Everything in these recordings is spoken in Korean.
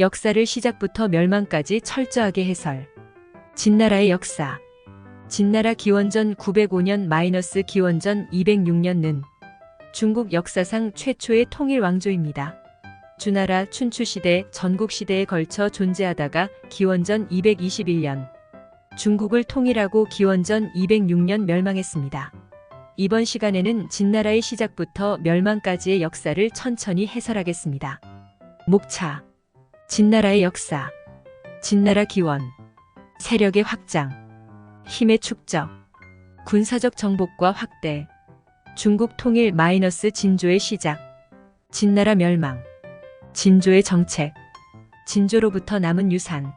역사를 시작부터 멸망까지 철저하게 해설. 진나라의 역사. 진나라 기원전 905년 기원전 206년은 중국 역사상 최초의 통일 왕조입니다. 주나라 춘추시대, 전국시대에 걸쳐 존재하다가 기원전 221년 중국을 통일하고 기원전 206년 멸망했습니다. 이번 시간에는 진나라의 시작부터 멸망까지의 역사를 천천히 해설하겠습니다. 목차. 진나라의 역사. 진나라 기원. 세력의 확장. 힘의 축적. 군사적 정복과 확대. 중국 통일 진조의 시작. 진나라 멸망. 진조의 정책. 진조로부터 남은 유산.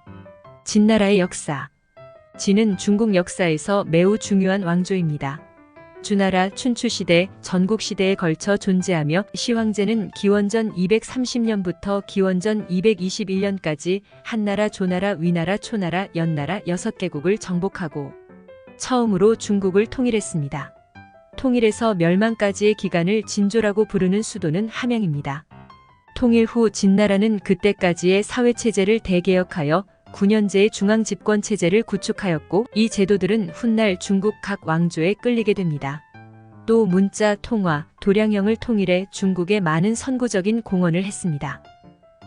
진나라의 역사. 진은 중국 역사에서 매우 중요한 왕조입니다. 주나라 춘추시대, 전국시대에 걸쳐 존재하며 시황제는 기원전 230년부터 기원전 221년까지 한나라, 조나라, 위나라, 초나라, 연나라 6개국을 정복하고 처음으로 중국을 통일했습니다. 통일에서 멸망까지의 기간을 진조라고 부르는 수도는 함양입니다. 통일 후 진나라는 그때까지의 사회체제를 대개혁하여 9년제의 중앙집권체제를 구축하였고 이 제도들은 훗날 중국 각 왕조에 끌리게 됩니다. 또 문자, 통화, 도량형을 통일해 중국에 많은 선구적인 공헌을 했습니다.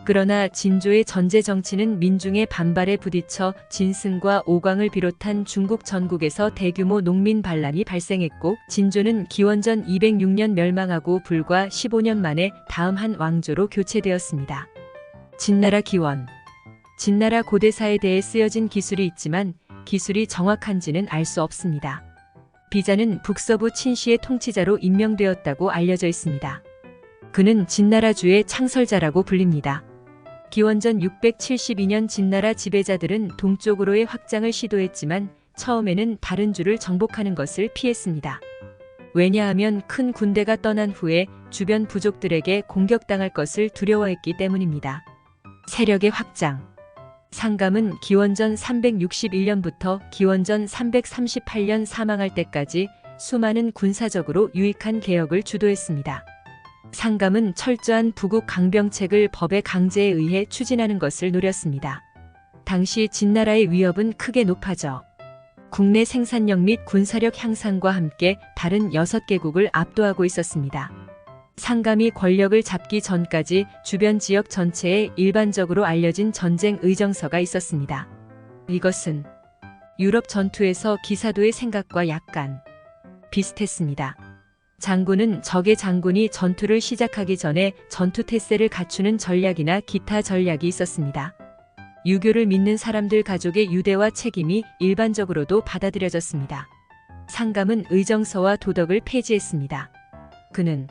그러나 진조의 전제 정치는 민중의 반발에 부딪혀 진승과 오광을 비롯한 중국 전국에서 대규모 농민 반란이 발생했고 진조는 기원전 206년 멸망하고 불과 15년 만에 다음 한 왕조로 교체되었습니다. 진나라 기원. 진나라 고대사에 대해 쓰여진 기술이 있지만 기술이 정확한지는 알 수 없습니다. 비자는 북서부 친시의 통치자로 임명되었다고 알려져 있습니다. 그는 진나라주의 창설자라고 불립니다. 기원전 672년 진나라 지배자들은 동쪽으로의 확장을 시도했지만 처음에는 다른 주를 정복하는 것을 피했습니다. 왜냐하면 큰 군대가 떠난 후에 주변 부족들에게 공격당할 것을 두려워했기 때문입니다. 세력의 확장. 상감은 기원전 361년부터 기원전 338년 사망할 때까지 수많은 군사적으로 유익한 개혁을 주도했습니다. 상감은 철저한 부국 강병책을 법의 강제에 의해 추진하는 것을 노렸습니다. 당시 진나라의 위협은 크게 높아져 국내 생산력 및 군사력 향상과 함께 다른 6개국을 압도하고 있었습니다. 상감이 권력을 잡기 전까지 주변 지역 전체에 일반적으로 알려진 전쟁 의정서가 있었습니다. 이것은 유럽 전투에서 기사도의 생각과 약간 비슷했습니다. 장군은 적의 장군이 전투를 시작하기 전에 전투 태세를 갖추는 전략이나 기타 전략이 있었습니다. 유교를 믿는 사람들 가족의 유대와 책임이 일반적으로도 받아들여졌습니다. 상감은 의정서와 도덕을 폐지했습니다. 그는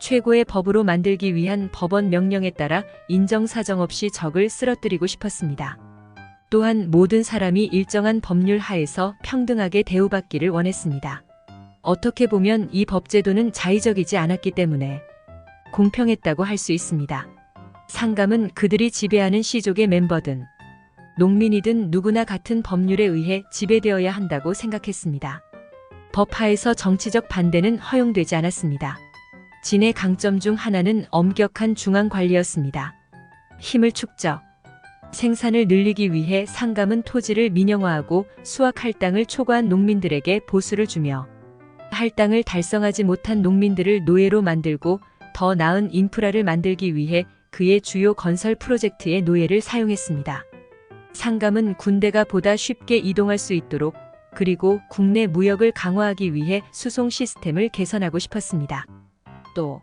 최고의 법으로 만들기 위한 법원 명령에 따라 인정사정 없이 적을 쓰러뜨리고 싶었습니다. 또한 모든 사람이 일정한 법률 하에서 평등하게 대우받기를 원했습니다. 어떻게 보면 이 법제도는 자의적이지 않았기 때문에 공평했다고 할 수 있습니다. 상감은 그들이 지배하는 시족의 멤버든 농민이든 누구나 같은 법률에 의해 지배되어야 한다고 생각했습니다. 법 하에서 정치적 반대는 허용되지 않았습니다. 진의 강점 중 하나는 엄격한 중앙관리였습니다. 힘을 축적. 생산을 늘리기 위해 상감은 토지를 민영화하고 수확 할당을 초과한 농민들에게 보수를 주며 할당을 달성하지 못한 농민들을 노예로 만들고 더 나은 인프라를 만들기 위해 그의 주요 건설 프로젝트의 노예를 사용했습니다. 상감은 군대가 보다 쉽게 이동할 수 있도록 그리고 국내 무역을 강화하기 위해 수송 시스템을 개선하고 싶었습니다. 또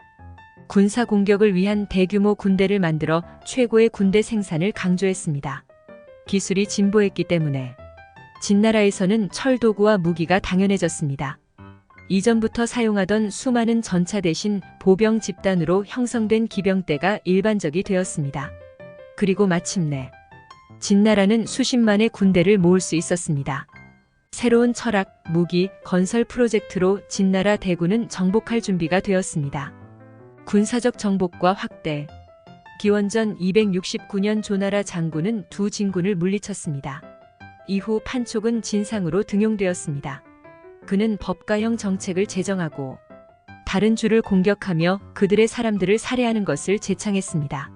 군사 공격을 위한 대규모 군대를 만들어 최고의 군대 생산을 강조했습니다. 기술이 진보했기 때문에 진나라에서는 철도구와 무기가 당연해졌습니다. 이전부터 사용하던 수많은 전차 대신 보병 집단으로 형성된 기병대가 일반적이 되었습니다. 그리고 마침내 진나라는 수십만의 군대를 모을 수 있었습니다. 새로운 철학, 무기, 건설 프로젝트로 진나라 대군은 정복할 준비가 되었습니다. 군사적 정복과 확대. 기원전 269년 조나라 장군은 두 진군을 물리쳤습니다. 이후 판촉은 진상으로 등용되었습니다. 그는 법가형 정책을 제정하고 다른 주를 공격하며 그들의 사람들을 살해하는 것을 제창했습니다.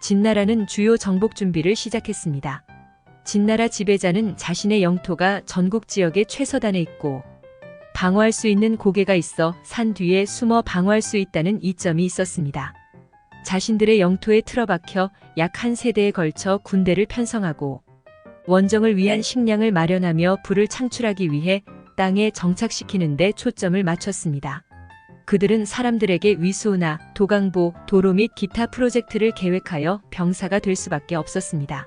진나라는 주요 정복 준비를 시작했습니다. 진나라 지배자는 자신의 영토가 전국 지역의 최서단에 있고 방어할 수 있는 고개가 있어 산 뒤에 숨어 방어할 수 있다는 이점이 있었습니다. 자신들의 영토에 틀어박혀 약 한 세대에 걸쳐 군대를 편성하고 원정을 위한 식량을 마련하며 부를 창출하기 위해 땅에 정착시키는 데 초점을 맞췄습니다. 그들은 사람들에게 위수나 도강보, 도로 및 기타 프로젝트를 계획하여 병사가 될 수밖에 없었습니다.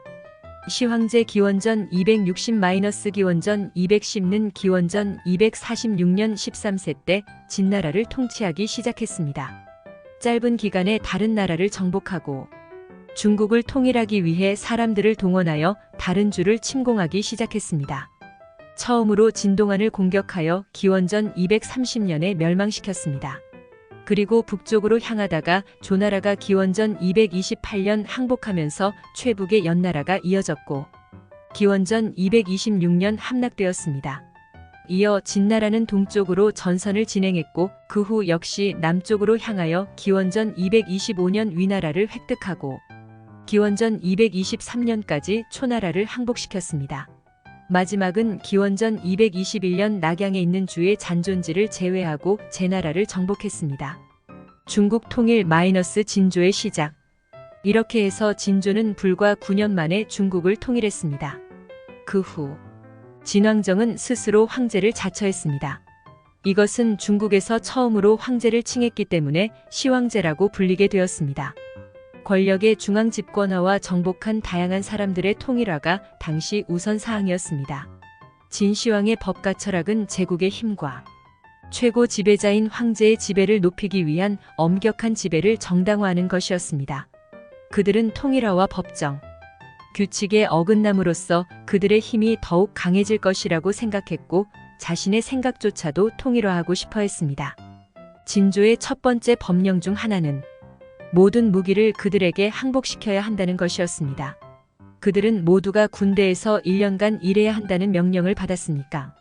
시황제 기원전 260-기원전 210는 기원전 246년 13세 때 진나라를 통치하기 시작했습니다. 짧은 기간에 다른 나라를 정복하고 중국을 통일하기 위해 사람들을 동원하여 다른 주를 침공하기 시작했습니다. 처음으로 진동한을 공격하여 기원전 230년에 멸망시켰습니다. 그리고 북쪽으로 향하다가 조나라가 기원전 228년 항복하면서 최북의 연나라가 이어졌고 기원전 226년 함락되었습니다. 이어 진나라는 동쪽으로 전선을 진행했고 그 후 역시 남쪽으로 향하여 기원전 225년 위나라를 획득하고 기원전 223년까지 초나라를 항복시켰습니다. 마지막은 기원전 221년 낙양에 있는 주의 잔존지를 제외하고 제나라를 정복했습니다. 중국 통일 - 진조의 시작. 이렇게 해서 진조는 불과 9년 만에 중국을 통일했습니다. 그 후 진왕정은 스스로 황제를 자처했습니다. 이것은 중국에서 처음으로 황제를 칭했기 때문에 시황제라고 불리게 되었습니다. 권력의 중앙 집권화와 정복한 다양한 사람들의 통일화가 당시 우선 사항이었습니다. 진시황의 법과 철학은 제국의 힘과 최고 지배자인 황제의 지배를 높이기 위한 엄격한 지배를 정당화하는 것이었습니다. 그들은 통일화와 법정, 규칙에 어긋남으로써 그들의 힘이 더욱 강해질 것이라고 생각했고 자신의 생각조차도 통일화하고 싶어 했습니다. 진조의 첫 번째 법령 중 하나는 모든 무기를 그들에게 항복시켜야 한다는 것이었습니다. 그들은 모두가 군대에서 1년간 일해야 한다는 명령을 받았으니까.